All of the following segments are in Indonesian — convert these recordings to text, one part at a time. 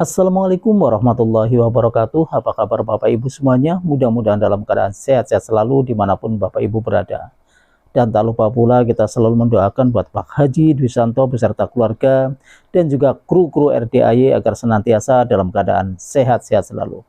Assalamualaikum warahmatullahi wabarakatuh. Apa kabar Bapak Ibu semuanya? Mudah-mudahan dalam keadaan sehat-sehat selalu dimanapun Bapak Ibu berada. Dan tak lupa pula kita selalu mendoakan buat Pak Haji Dwi Santo beserta keluarga dan juga kru-kru RDAY agar senantiasa dalam keadaan sehat-sehat selalu.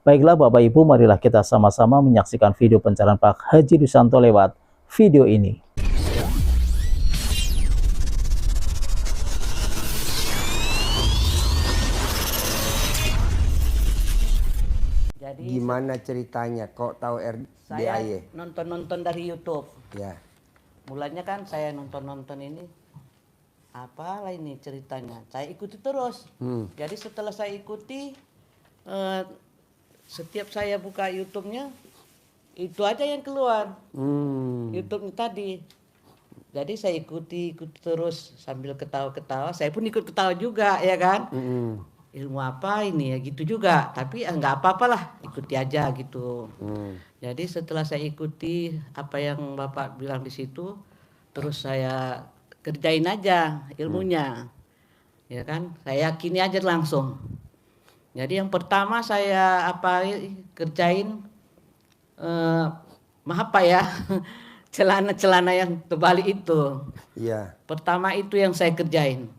Baiklah Bapak Ibu, marilah kita sama-sama menyaksikan video pencarian Pak Haji Dwi Santo lewat video ini. Jadi Gimana ceritanya kok tahu saya RDAY? nonton-nonton dari YouTube. Ya. Mulanya kan saya nonton-nonton ini, apalah ini ceritanya. Saya ikuti terus. Jadi setelah saya ikuti, setiap saya buka YouTube-nya, itu aja yang keluar. YouTube tadi. Jadi saya ikuti terus sambil ketawa-ketawa. Saya pun ikut ketawa juga, ya kan? Ilmu apa ini ya gitu juga, tapi nggak apa-apalah, ikuti aja gitu. Jadi setelah saya ikuti apa yang Bapak bilang di situ, terus saya kerjain aja ilmunya, ya kan? Saya yakini aja langsung. Jadi yang pertama saya kerjain, maaf Pak ya, celana-celana yang terbalik itu. Iya. Pertama itu yang saya kerjain.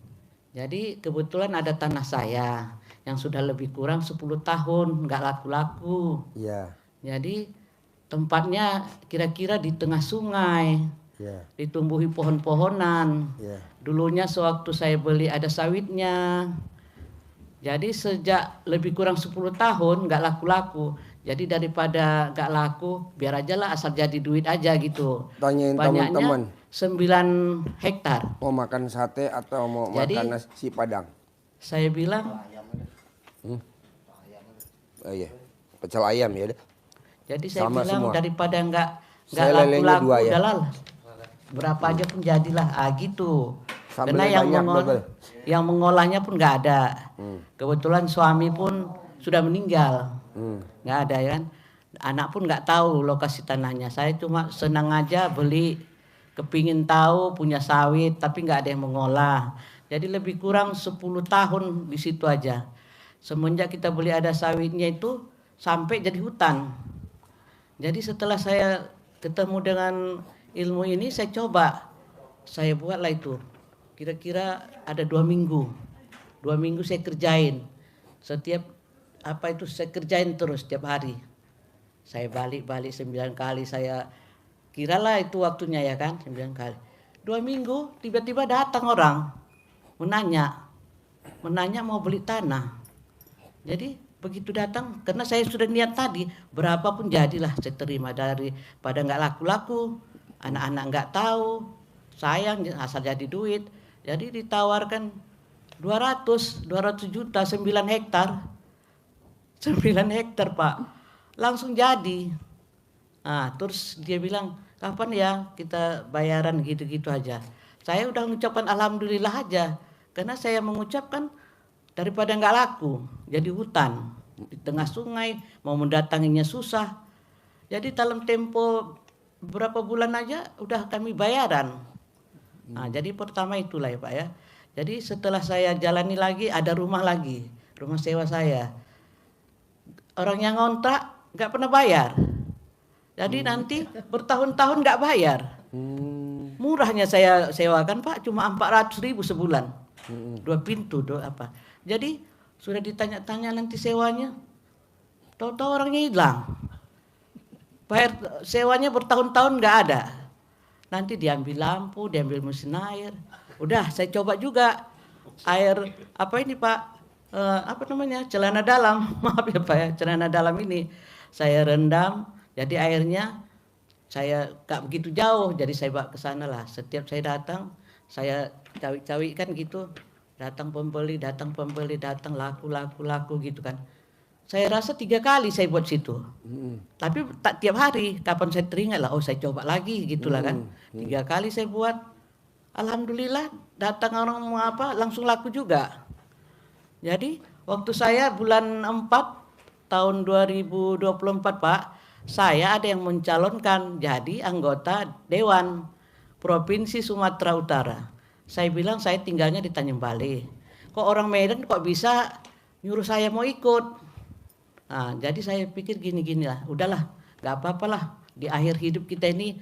Jadi kebetulan ada tanah saya yang sudah lebih kurang 10 tahun nggak laku-laku. Iya. Jadi tempatnya kira-kira di tengah sungai, Iya. ditumbuhi pohon-pohonan. Iya. Dulunya sewaktu saya beli ada sawitnya. Jadi sejak lebih kurang 10 tahun nggak laku-laku. Jadi daripada nggak laku, biar aja lah asal jadi duit aja gitu. Tanyain Banyaknya teman-teman 9 hektar. mau makan sate atau mau Jadi, makan nasi padang. Saya bilang, Oh iya. Pecel ayam ya deh. jadi saya Sama bilang semua. daripada nggak Saya lelenya laku-laku 2 ya. udahlah, berapa aja pun jadilah, gitu. Karena Sambelnya banyak, yang mengolahnya pun nggak ada. Kebetulan suami pun sudah meninggal, nggak ada ya kan. Anak pun nggak tahu lokasi tanahnya. Saya cuma senang aja beli, kepingin tahu punya sawit, tapi nggak ada yang mengolah. Jadi lebih kurang 10 tahun di situ aja. Semenjak kita beli ada sawitnya itu sampai jadi hutan. Jadi setelah saya ketemu dengan ilmu ini, saya coba, saya buatlah itu. Kira-kira ada 2 minggu. 2 minggu saya kerjain. Setiap saya kerjain terus setiap hari. Saya balik-balik 9 kali, saya kiralah itu waktunya ya kan, 9 kali. 2 minggu tiba-tiba datang orang menanya mau beli tanah. Jadi begitu datang, karena saya sudah niat tadi, berapapun jadilah saya terima, daripada nggak laku-laku, anak-anak nggak tahu, sayang asal jadi duit. Jadi ditawarkan 200 juta 9 hektar. 9 hektar Pak, langsung jadi. Nah, terus dia bilang, kapan ya kita bayaran, gitu-gitu aja. Saya udah mengucapkan alhamdulillah aja, karena saya mengucapkan daripada nggak laku jadi hutan di tengah sungai, mau mendatanginya susah. Jadi dalam tempo berapa bulan aja udah kami bayaran. Nah, jadi pertama itulah ya Pak ya. Jadi setelah saya jalani lagi, ada rumah lagi, rumah sewa saya. Orang yang ngontrak nggak pernah bayar. Jadi nanti bertahun-tahun nggak bayar. Murahnya saya sewakan Pak, cuma 400.000 sebulan. 2 pintu, apa. Jadi sudah ditanya-tanya nanti sewanya, tahu-tahu orangnya hilang. Bayar sewanya bertahun-tahun nggak ada. Nanti diambil lampu, diambil mesin air. Udah saya coba juga air apa ini Pak, celana dalam. Maaf ya Pak ya, celana dalam ini saya rendam. Jadi airnya saya gak begitu jauh, jadi saya bawa ke sana lah. Setiap saya datang, saya cawi-cawi kan gitu. Datang pembeli, datang laku gitu kan. Saya rasa 3 kali saya buat situ. Tapi tak tiap hari, kapan saya teringat lah, saya coba lagi gitulah kan. 3 kali saya buat. Alhamdulillah datang orang mau langsung laku juga. Jadi waktu saya bulan 4 tahun 2024 Pak, saya ada yang mencalonkan jadi anggota Dewan Provinsi Sumatera Utara. Saya bilang saya tinggalnya di Tanjung Balai. Kok orang Medan kok bisa nyuruh saya mau ikut. Nah, jadi saya pikir gini-gini lah, udahlah, nggak apa-apalah di akhir hidup kita ini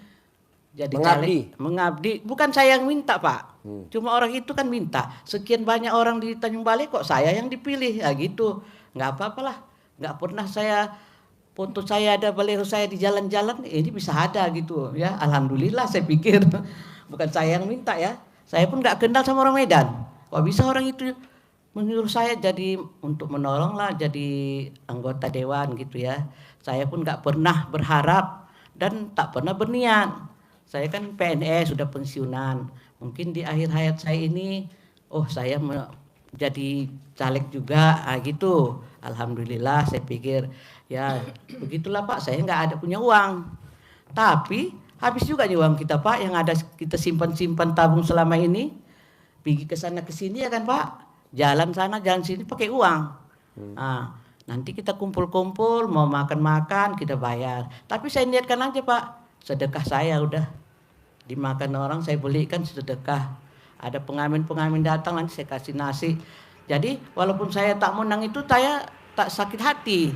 jadi Mengabdi. mengabdi. Bukan saya yang minta Pak, cuma orang itu kan minta. Sekian banyak orang di Tanjung Balai kok saya yang dipilih, ya gitu. Nggak apa-apalah, nggak pernah saya foto saya ada baliho saya di jalan-jalan, ini bisa ada gitu ya. Alhamdulillah saya pikir, bukan saya yang minta ya. Saya pun nggak kenal sama orang Medan. Kok bisa orang itu menyuruh saya jadi untuk menolong lah jadi anggota dewan gitu ya. Saya pun nggak pernah berharap dan tak pernah berniat. Saya kan PNS sudah pensiunan. Mungkin di akhir hayat saya ini, saya jadi caleg juga, gitu. Alhamdulillah saya pikir ya begitulah Pak. Saya nggak ada punya uang, tapi habis juga nih uang kita Pak yang ada kita simpan-simpan tabung selama ini. Pergi ke sana ke sini ya kan Pak. Jalan sana jalan sini pakai uang. Nah, nanti kita kumpul-kumpul mau makan-makan kita bayar. Tapi saya niatkan aja Pak, sedekah saya udah dimakan orang saya belikan sedekah. Ada pengamen-pengamen datang nanti saya kasih nasi. Jadi walaupun saya tak menang itu saya tak sakit hati.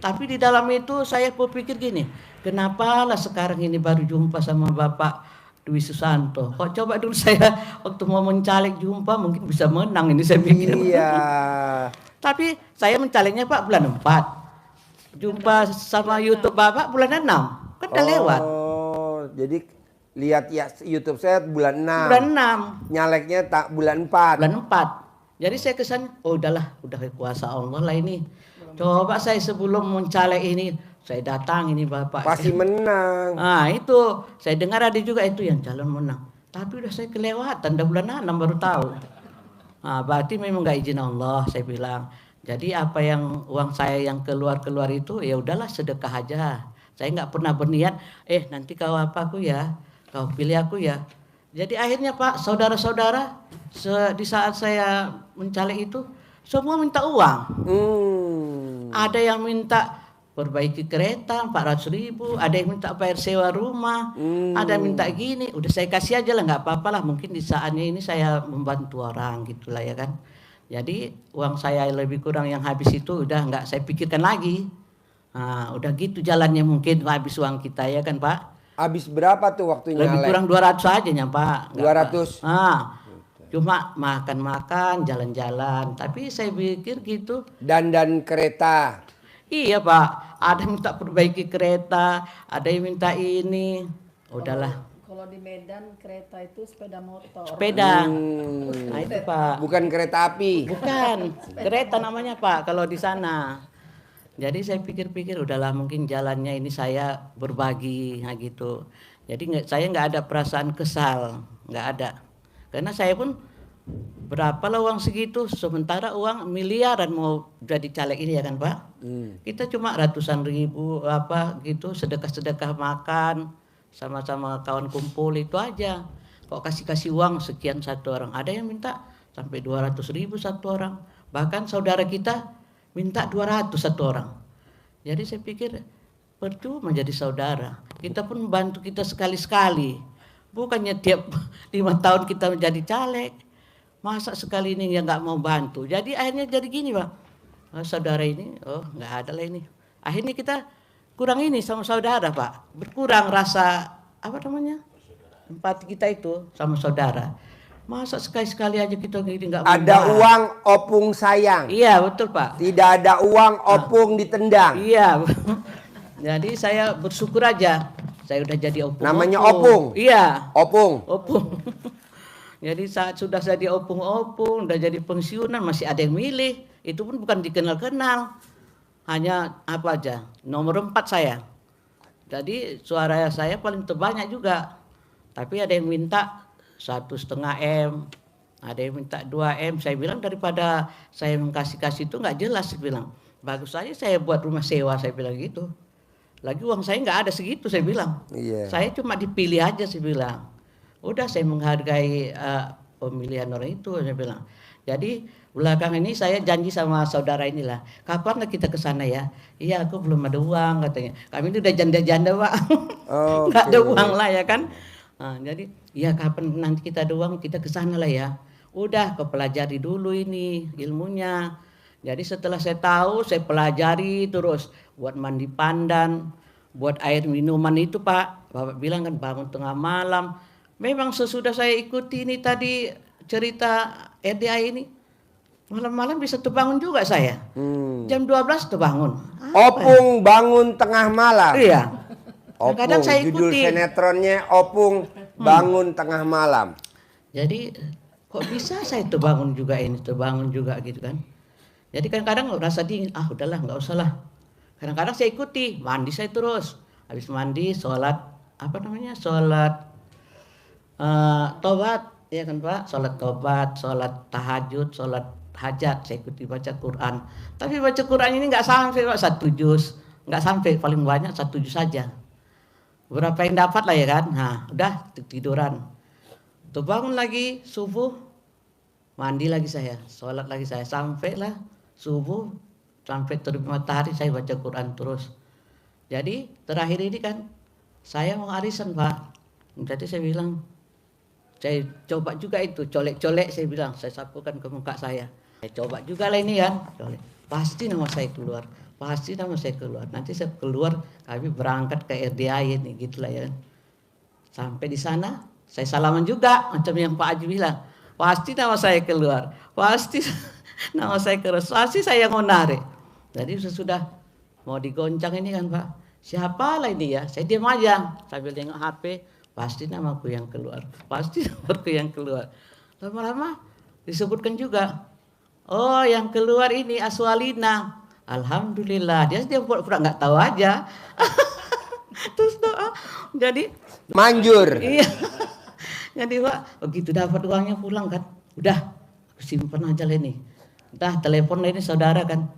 Tapi di dalam itu saya berpikir gini, kenapa lah sekarang ini baru jumpa sama Bapak Dwi Susanto. Kok coba dulu saya waktu mau mencalek jumpa mungkin bisa menang ini saya pikir. Iya. Tapi saya mencaleknya Pak bulan 4. Jumpa sama YouTube Bapak bulan 6. Kan udah lewat. Oh, jadi lihat ya YouTube saya bulan 6. Bulan 6. Nyaleknya tak bulan 4. Bulan 4. Jadi saya kesan, udahlah, udah kuasa Allah lah ini. Coba saya sebelum mencalek ini, saya datang ini Bapak. Pasti menang. Nah itu, saya dengar ada juga itu yang calon menang. Tapi udah saya kelewatan, udah bulan 6 baru tahu. Nah, berarti memang gak izin Allah, saya bilang. Jadi apa yang uang saya yang keluar-keluar itu, ya udahlah sedekah aja. Saya nggak pernah berniat, nanti kau apa aku ya, kau pilih aku ya. Jadi akhirnya Pak, saudara-saudara, di saat saya mencalek itu, semua minta uang. Ada yang minta perbaiki kereta 400.000, ada yang minta bayar sewa rumah, ada yang minta gini. Udah saya kasih aja lah, nggak apa-apa lah. Mungkin di saatnya ini saya membantu orang gitulah ya kan. Jadi uang saya lebih kurang yang habis itu udah nggak saya pikirkan lagi. Nah, udah gitu jalannya mungkin habis uang kita ya kan Pak. Habis berapa tuh waktu nyalek? Lebih kurang 200 aja ya Pak. 200? Cuma makan-makan, jalan-jalan. Tapi saya pikir gitu. Dan kereta. Iya Pak, ada yang minta perbaiki kereta, ada yang minta ini. Udahlah. Kalau di Medan kereta itu sepeda motor. Sepeda. Nah itu Pak. Bukan kereta api. Bukan, kereta namanya Pak kalau di sana. Jadi saya pikir-pikir udahlah mungkin jalannya ini saya berbagi gitu. Jadi saya nggak ada perasaan kesal, nggak ada. Karena saya pun berapa lah uang segitu, sementara uang miliaran mau jadi caleg ini ya kan Pak. Kita cuma ratusan ribu apa gitu, sedekah-sedekah makan sama-sama kawan kumpul itu aja. Kok kasih uang sekian satu orang, ada yang minta sampai 200.000 satu orang. Bahkan saudara kita minta 200 satu orang. Jadi saya pikir percuma menjadi saudara. Kita pun bantu kita sekali-sekali. Bukannya tiap 5 tahun kita menjadi caleg. Masa sekali ini yang nggak mau bantu. Jadi akhirnya jadi gini Pak. Saudara ini, nggak ada lah ini. Akhirnya kita kurang ini sama saudara Pak. Berkurang rasa apa namanya? Empati kita itu sama saudara. Masa sekali-sekali aja kita gini nggak mau. Ada uang opung sayang. Iya betul Pak. Tidak ada uang opung ditendang. Iya. Jadi saya bersyukur aja. Saya udah jadi opung. Namanya opung. Iya. Opung. Jadi saat sudah jadi opung, udah jadi pensiunan masih ada yang milih. Itu pun bukan dikenal-kenal. Hanya apa aja, nomor 4 saya. Jadi suara saya paling terbanyak juga. Tapi ada yang minta 1,5 M, ada yang minta 2 M. Saya bilang daripada saya kasih itu nggak jelas, saya bilang. Bagus aja saya buat rumah sewa, saya bilang gitu. Lagi uang saya nggak ada segitu, saya bilang. Iya. Saya cuma dipilih aja, saya bilang. Udah saya menghargai pemilihan orang itu, saya bilang. Jadi belakang ini saya janji sama saudara inilah, kapan kita ke sana ya? Iya aku belum ada uang katanya. Kami itu udah janda-janda Pak, nggak ada uang lah ya kan. Nah, jadi ya kapan nanti kita ada uang kita ke sana lah ya. Udah kepelajari dulu ini ilmunya. Jadi setelah saya tahu, saya pelajari terus buat mandi pandan, buat air minuman itu Pak. Bapak bilang kan bangun tengah malam. Memang sesudah saya ikuti ini tadi cerita RDI ini, malam-malam bisa terbangun juga saya. Jam 12 terbangun. Opung bangun tengah malam. Iya. Opung, Kadang saya judul ikuti. sinetronnya Opung bangun tengah malam. Jadi kok bisa saya terbangun juga gitu kan. Jadi kadang-kadang rasa dingin, udahlah nggak usah lah. Kadang-kadang saya ikuti, mandi saya terus. Habis mandi sholat, sholat tobat, ya kan Pak? Sholat tobat, sholat tahajud, sholat hajat, saya ikuti baca Quran. Tapi baca Quran ini nggak sampai Pak, 1 juz. Nggak sampai, paling banyak 1 juz saja. Berapa yang dapat lah ya kan? Nah, udah tiduran. Terbangun lagi subuh, mandi lagi saya, sholat lagi saya, sampailah subuh, sampai terbit matahari saya baca Quran terus. Jadi terakhir ini kan saya mau arisan Pak. Jadi saya bilang, saya coba juga itu, colek-colek saya bilang, saya sapukan ke muka saya. Saya coba juga lah ini kan, colek. Pasti nama saya keluar, pasti nama saya keluar. Nanti saya keluar, kami berangkat ke RDI ini, gitulah ya. Sampai di sana, saya salaman juga, macam yang Pak Haji bilang. Pasti nama saya keluar, pasti nama saya keluar, pasti saya mau narik. Jadi sudah mau digoncang ini kan Pak, siapa lah ini ya, saya diam aja sambil tengok HP, pasti namaku yang keluar, pasti namaku yang keluar. Lama-lama disebutkan juga, oh yang keluar ini Aswalina, alhamdulillah, dia pura-pura nggak tahu aja. Terus doa, jadi Manjur. iya. Jadi Pak, begitu dapat uangnya pulang kan, udah aku simpan aja lah ini. Udah telepon lah ini saudara kan,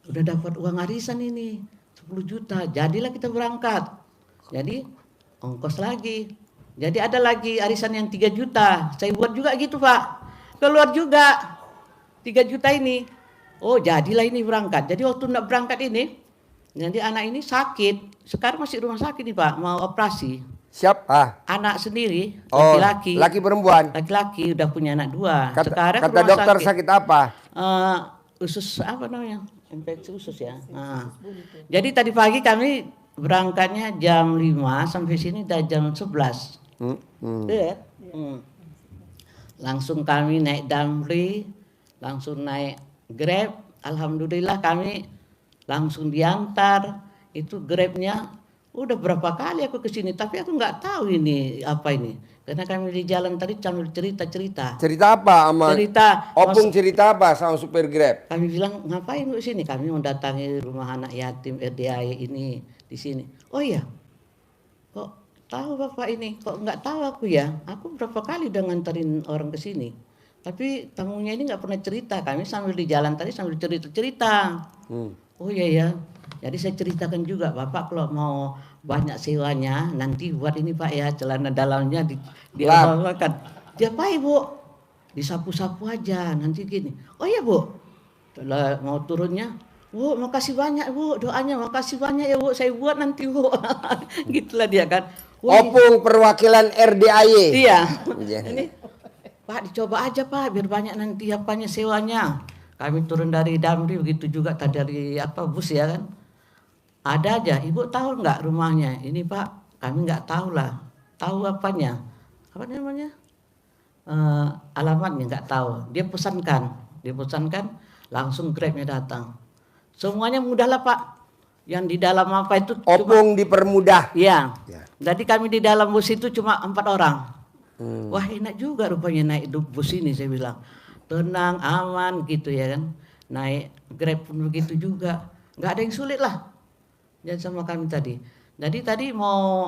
udah dapat uang arisan ini 10 juta, jadilah kita berangkat. Jadi ongkos lagi. Jadi ada lagi arisan yang 3 juta, saya buat juga gitu Pak. Keluar juga 3 juta ini. Oh jadilah ini berangkat. Jadi waktu nak berangkat ini, jadi anak ini sakit. Sekarang masih rumah sakit nih Pak, mau operasi. Siapa? Anak sendiri, Oh, laki-laki. laki perempuan. Laki-laki udah punya anak 2. Kata, Sekarang kata rumah dokter sakit apa? Usus apa namanya? Infeksi usus ya. Nah. Jadi tadi pagi kami berangkatnya jam 5 sampai sini udah jam 11. Iya. Langsung kami naik Damri, langsung naik Grab. Alhamdulillah kami langsung diantar. Itu Grabnya udah berapa kali aku ke sini, tapi aku nggak tahu ini apa ini. Karena kami di jalan tadi sambil cerita-cerita. Cerita apa sama? Cerita. Opung cerita apa sama supir Grab? Kami bilang ngapain di sini? Kami mendatangi rumah anak yatim RDI ini di sini. Oh iya. Kok tahu Bapak ini? Kok nggak tahu aku ya? Aku berapa kali udah nganterin orang ke sini. Tapi tamunya ini nggak pernah cerita. Kami sambil di jalan tadi sambil cerita-cerita. Oh iya ya. Jadi saya ceritakan juga, Bapak kalau mau banyak sewanya nanti buat ini Pak ya, celana dalamnya dilakukan. Diapain Bu? Disapu-sapu aja nanti gini. Oh iya Bu. Setelah mau turunnya, Bu makasih banyak Bu doanya, makasih banyak ya Bu, saya buat nanti Bu. Gitulah dia kan. Opung perwakilan RDIY. Iya. Ini Pak dicoba aja Pak biar banyak nanti apanya sewanya. Kami turun dari Damri begitu juga tadi dari bus ya kan. Ada aja, Ibu tahu nggak rumahnya? Ini Pak, kami nggak tahu lah. Tahu apanya? Apa namanya? Alamatnya nggak tahu. Dia pesankan, langsung Grabnya datang. Semuanya mudah lah Pak. Yang di dalam apa itu? Opung dipermudah. Iya. Jadi kami di dalam bus itu cuma 4 orang. Wah enak juga rupanya naik bus ini saya bilang. Tenang, aman gitu ya kan. Naik Grab pun begitu juga. Nggak ada yang sulit lah. Dan sama kami tadi. Jadi tadi mau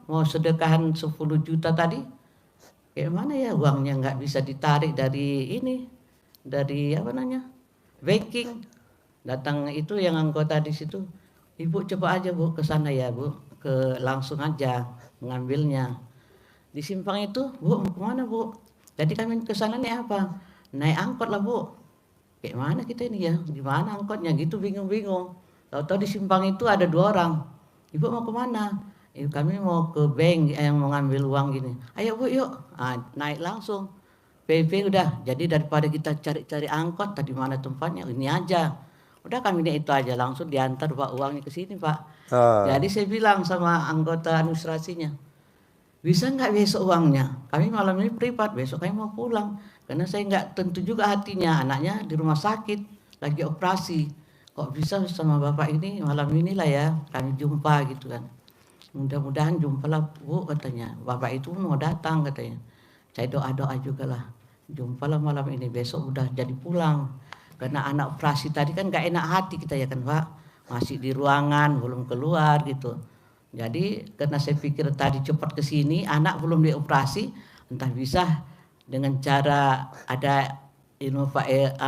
mau sedekahan 10 juta tadi. Kayak mana ya uangnya nggak bisa ditarik dari ini. Dari banking. Datang itu yang anggota di situ. Ibu coba aja Bu ke sana ya Bu. Langsung aja mengambilnya. Di simpang itu Bu mau kemana Bu? Jadi kami ke sana nih apa? Naik angkot lah Bu. Kayak mana kita ini ya? Gimana angkotnya gitu bingung-bingung. Tahu-tahu di simpang itu ada 2 orang. Ibu mau kemana? Kami mau ke bank yang mau ngambil uang gini. Ayo Bu yuk. Naik langsung. PP udah, jadi daripada kita cari-cari angkot tadi mana tempatnya, ini aja. Udah kami itu aja langsung diantar Pak uangnya ke sini Pak. Jadi saya bilang sama anggota administrasinya, bisa nggak besok uangnya? Kami malam ini privat, besok kami mau pulang. Karena saya nggak tentu juga hatinya, anaknya di rumah sakit, lagi operasi. Kok bisa sama bapak ini malam inilah ya kami jumpa gitu kan. Mudah-mudahan jumpalah Bu katanya. Bapak itu mau datang katanya. Saya doa-doa juga lah. Jumpalah malam ini, besok udah jadi pulang. Karena anak operasi tadi kan gak enak hati kita ya kan Pak. Masih di ruangan, belum keluar gitu. Jadi karena saya pikir tadi cepat ke sini, anak belum dioperasi, entah bisa dengan cara ada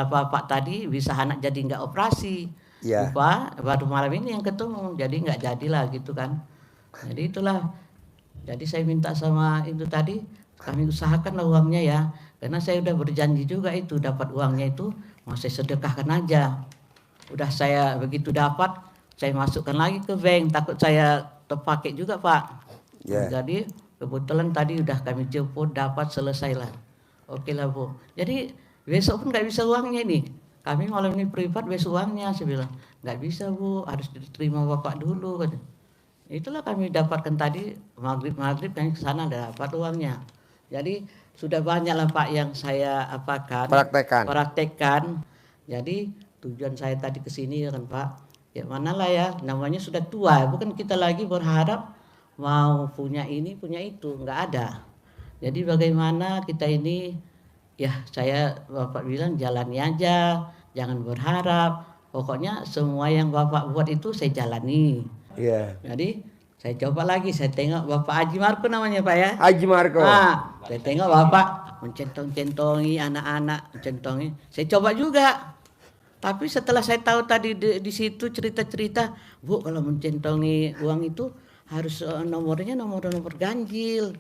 Pak tadi bisa anak jadi nggak operasi. Ya. Lupa, baru malam ini yang ketemu, jadi nggak jadilah gitu kan. Jadi itulah. Jadi saya minta sama itu tadi, kami usahakan lah uangnya ya. Karena saya udah berjanji juga itu dapat uangnya itu mau saya sedekahkan aja. Udah saya begitu dapat, saya masukkan lagi ke bank, takut saya terpakai juga Pak. Yeah. Jadi kebetulan tadi udah kami jemput, dapat, selesai lah. Oke lah Bu. Jadi besok pun nggak bisa uangnya ini. Kami malam ini privat, besok uangnya. Saya bilang nggak bisa Bu, harus diterima Bapak dulu. Itulah kami dapatkan tadi maghrib kami ke sana dapat uangnya. Jadi sudah banyak lah Pak yang saya praktekkan. Jadi tujuan saya tadi ke sini kan Pak. Ya manalah ya, namanya sudah tua, bukan kita lagi berharap mau punya ini, punya itu, nggak ada. Jadi bagaimana kita ini, ya saya Bapak bilang jalani aja, jangan berharap. Pokoknya semua yang Bapak buat itu saya jalani. Iya. Jadi saya coba lagi, saya tengok Bapak Haji Marko namanya Pak ya. Haji Marko. Nah, saya tengok Bapak mencentong-centongi anak-anak, mencentongi. Saya coba juga. Tapi setelah saya tahu tadi di situ cerita-cerita, Bu kalau mencentongi uang itu harus nomornya nomor ganjil.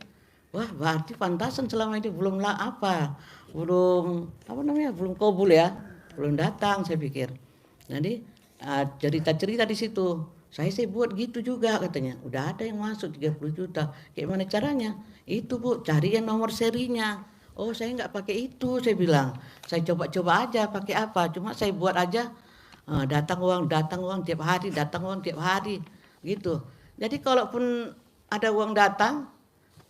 Wah berarti pantasan selama ini belum belum kabul ya, belum datang saya pikir. Jadi cerita-cerita di situ. Saya buat gitu juga katanya. Udah ada yang masuk 30 juta. Kayak mana caranya? Itu Bu, cari yang nomor serinya. Oh saya nggak pakai itu, saya bilang. Saya coba-coba aja pakai apa. Cuma saya buat aja datang uang tiap hari, gitu. Jadi kalaupun ada uang datang,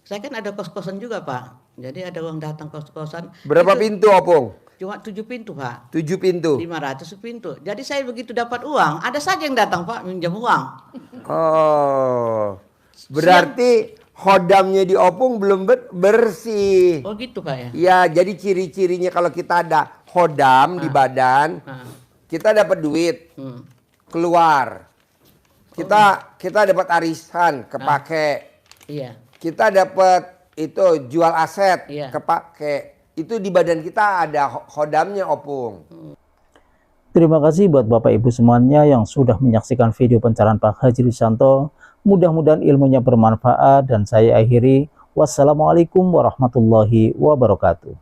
saya kan ada kos-kosan juga Pak. Jadi ada uang datang kos-kosan. Berapa pintu Opung? Cuma 7 pintu Pak. 7 pintu. 500 pintu. Jadi saya begitu dapat uang, ada saja yang datang Pak minjam uang. Oh. Berarti hodamnya di Opung belum bersih. Oh gitu Pak ya? Ya, jadi ciri-cirinya kalau kita ada hodam di badan, kita dapat duit, keluar. Kita dapat arisan, kepake. Iya. Kita dapat itu jual aset, Iya. kepake. Itu di badan kita ada hodamnya Opung. Terima kasih buat Bapak Ibu semuanya yang sudah menyaksikan video pencerahan Pak Haji Risyanto. Mudah-mudahan ilmunya bermanfaat dan saya akhiri. Wassalamualaikum warahmatullahi wabarakatuh.